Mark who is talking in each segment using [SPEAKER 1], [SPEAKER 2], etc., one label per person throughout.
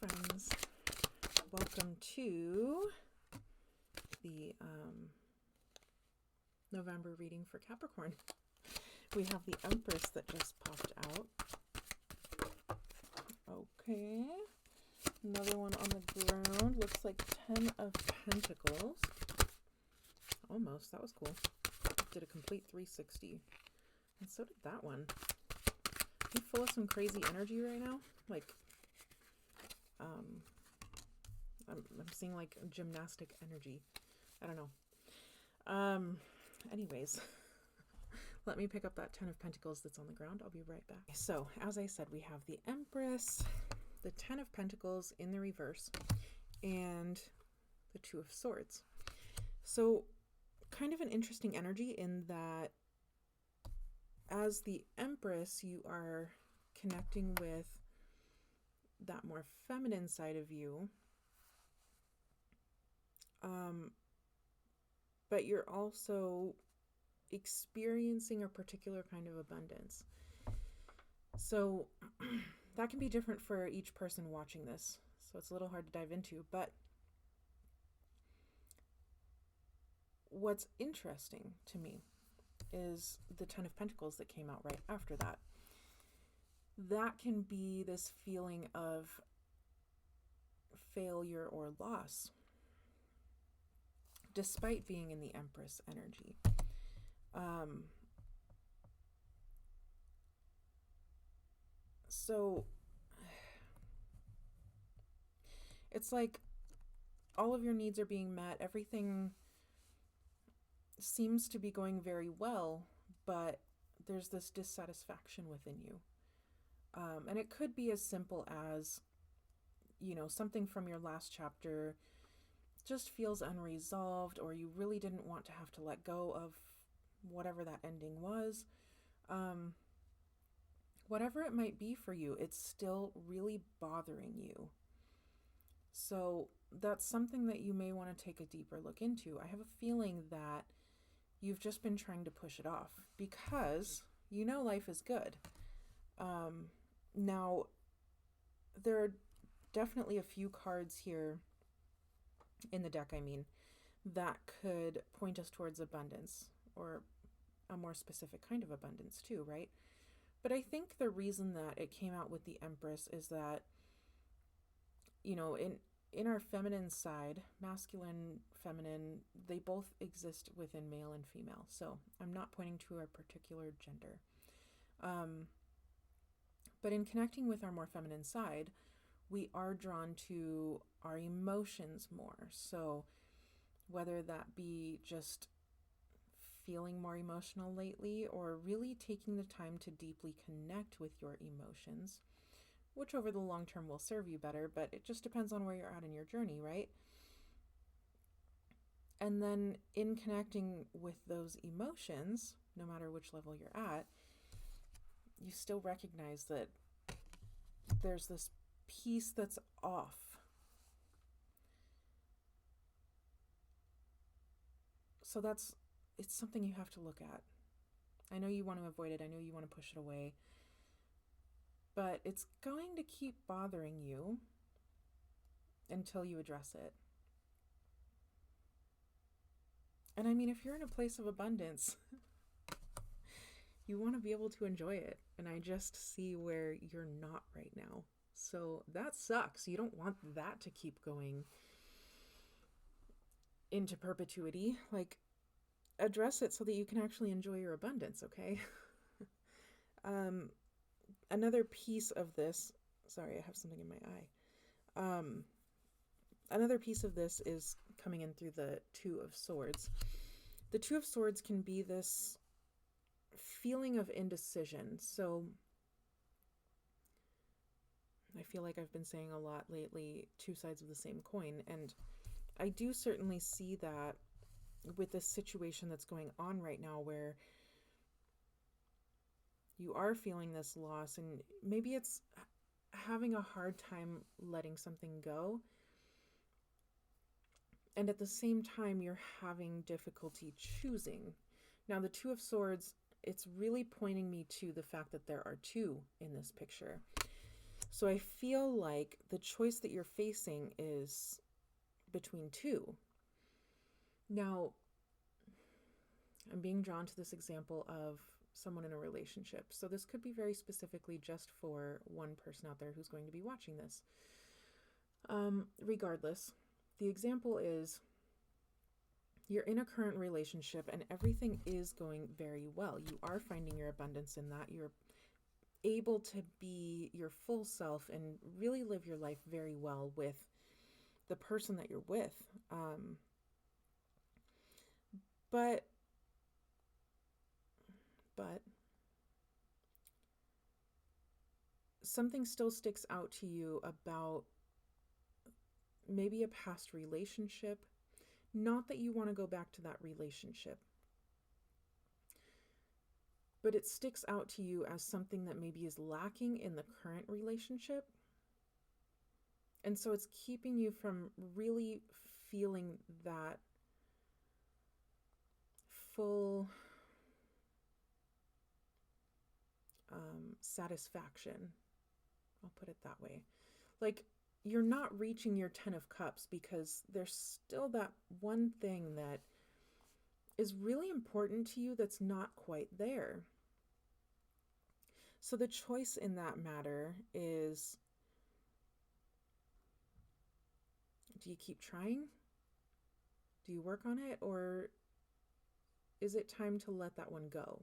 [SPEAKER 1] friends. Welcome to the November reading for Capricorn. We have the Empress that just popped out. Okay. Another one on the ground. Looks like 10 of Pentacles. Almost. That was cool. Did a complete 360. And so did that one. You full of some crazy energy right now? Like, I'm seeing like gymnastic energy. I don't know. Anyways, let me pick up that 10 of Pentacles that's on the ground. I'll be right back. So, as I said, we have the Empress, the 10 of Pentacles in the reverse, and the 2 of Swords. So, kind of an interesting energy in that as the Empress, you are connecting with that more feminine side of you. But you're also experiencing a particular kind of abundance. So that can be different for each person watching this. So it's a little hard to dive into, but what's interesting to me is the 10 of Pentacles that came out right after that. That can be this feeling of failure or loss, despite being in the Empress energy. So it's like all of your needs are being met. Everything seems to be going very well, but there's this dissatisfaction within you. And it could be as simple as, something from your last chapter just feels unresolved, or you really didn't want to have to let go of whatever that ending was. Whatever it might be for you, it's still really bothering you. So that's something that you may want to take a deeper look into. I have a feeling that you've just been trying to push it off because life is good. Now, there are definitely a few cards here in the deck, that could point us towards abundance, or a more specific kind of abundance too, right? But I think the reason that it came out with the Empress is that, in our feminine side, masculine, feminine, they both exist within male and female. So I'm not pointing to a particular gender. But in connecting with our more feminine side, we are drawn to our emotions more. So whether that be just feeling more emotional lately, or really taking the time to deeply connect with your emotions, which over the long term will serve you better, but it just depends on where you're at in your journey, right? And then in connecting with those emotions, no matter which level you're at, you still recognize that there's this piece that's off. So it's something you have to look at. I know you want to avoid it. I know you want to push it away. But it's going to keep bothering you until you address it. And if you're in a place of abundance, you want to be able to enjoy it. And I just see where you're not right now. So that sucks. You don't want that to keep going into perpetuity. Like, address it so that you can actually enjoy your abundance, okay? Another piece of this, sorry, I have something in my eye. Another piece of this is coming in through the 2 of Swords. The 2 of Swords can be this feeling of indecision. So I feel like I've been saying a lot lately, 2 sides of the same coin. And I do certainly see that with this situation that's going on right now, where you are feeling this loss, and maybe it's having a hard time letting something go. And at the same time, you're having difficulty choosing. Now, the 2 of Swords, it's really pointing me to the fact that there are 2 in this picture. So I feel like the choice that you're facing is between two. Now, I'm being drawn to this example of someone in a relationship. So this could be very specifically just for one person out there who's going to be watching this. Regardless, the example is you're in a current relationship and everything is going very well. You are finding your abundance in that. You're able to be your full self and really live your life very well with the person that you're with. But something still sticks out to you about maybe a past relationship. Not that you want to go back to that relationship, but it sticks out to you as something that maybe is lacking in the current relationship. And so it's keeping you from really feeling that full satisfaction. I'll put it that way. Like, you're not reaching your 10 of Cups because there's still that one thing that is really important to you that's not quite there. So the choice in that matter is, do you keep trying? Do you work on it? Or is it time to let that one go?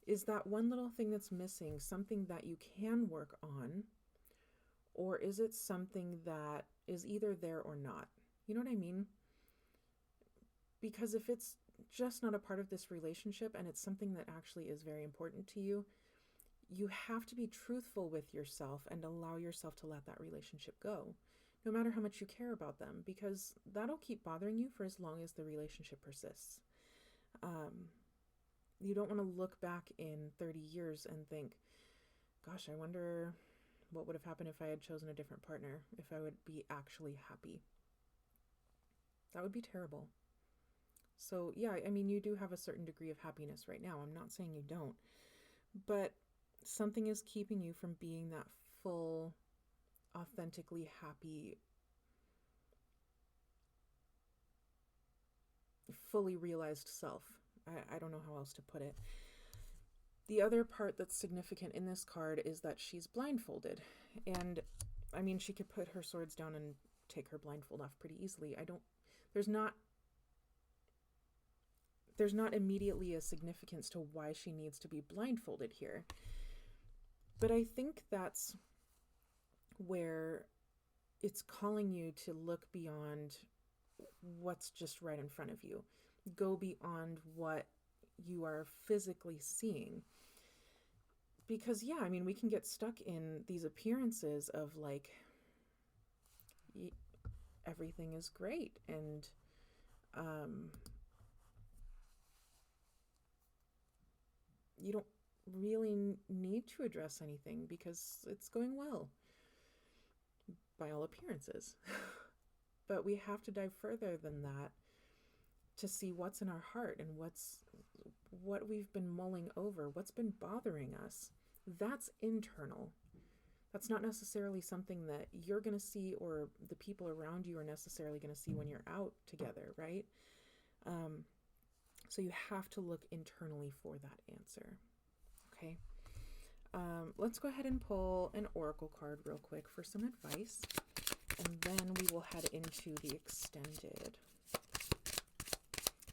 [SPEAKER 1] Is that one little thing that's missing something that you can work on? Or is it something that is either there or not? You know what I mean? Because if it's just not a part of this relationship and it's something that actually is very important to you, you have to be truthful with yourself and allow yourself to let that relationship go, no matter how much you care about them, because that'll keep bothering you for as long as the relationship persists. You don't want to look back in 30 years and think, gosh, I wonder what would have happened if I had chosen a different partner, if I would be actually happy. That would be terrible. So yeah, I mean, you do have a certain degree of happiness right now. I'm not saying you don't, but something is keeping you from being that full, authentically happy, fully realized self. I don't know how else to put it. The other part that's significant in this card is that she's blindfolded. And I mean, she could put her swords down and take her blindfold off pretty easily. There's not immediately a significance to why she needs to be blindfolded here. But I think that's where it's calling you to look beyond what's just right in front of you. Go beyond what you are physically seeing. Because yeah, I mean, we can get stuck in these appearances of like, everything is great and you don't really need to address anything because it's going well by all appearances. But we have to dive further than that to see what's in our heart and what we've been mulling over, what's been bothering us. That's internal. That's not necessarily something that you're going to see or the people around you are necessarily going to see when you're out together, right? So you have to look internally for that answer. Okay. Let's go ahead and pull an oracle card real quick for some advice, and then we will head into the extended.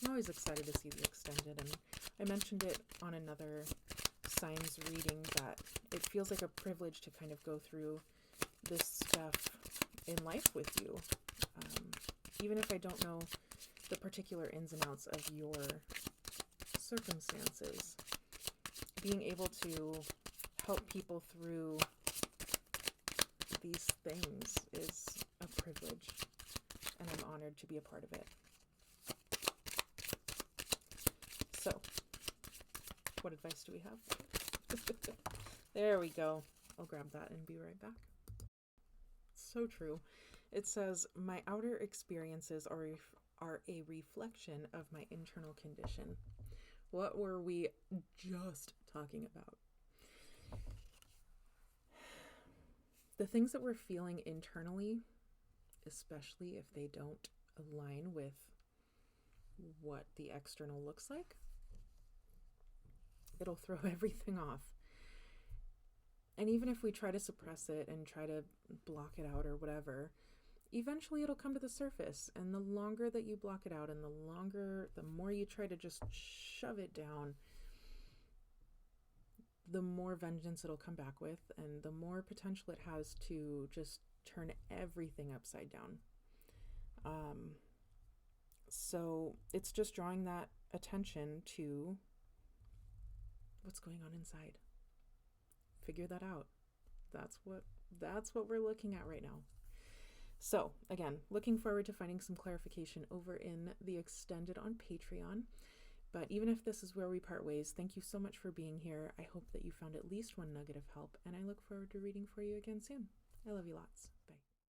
[SPEAKER 1] I'm always excited to see the extended, and I mentioned it on another signs reading that it feels like a privilege to kind of go through this stuff in life with you. Even if I don't know the particular ins and outs of your circumstances, being able to help people through these things is a privilege, and I'm honored to be a part of it. So, what advice do we have? There we go. I'll grab that and be right back. So true. It says, my outer experiences are a reflection of my internal condition. What were we just talking about? the things that we're feeling internally, especially if they don't align with what the external looks like, it'll throw everything off. And even if we try to suppress it and try to block it out or whatever, eventually it'll come to the surface. And the longer that you block it out and the more you try to just shove it down, the more vengeance it'll come back with, and the more potential it has to just turn everything upside down. So it's just drawing that attention to what's going on inside. Figure that out. That's what we're looking at right now. So again, looking forward to finding some clarification over in the extended on Patreon. But even if this is where we part ways, thank you so much for being here. I hope that you found at least one nugget of help, and I look forward to reading for you again soon. I love you lots. Bye.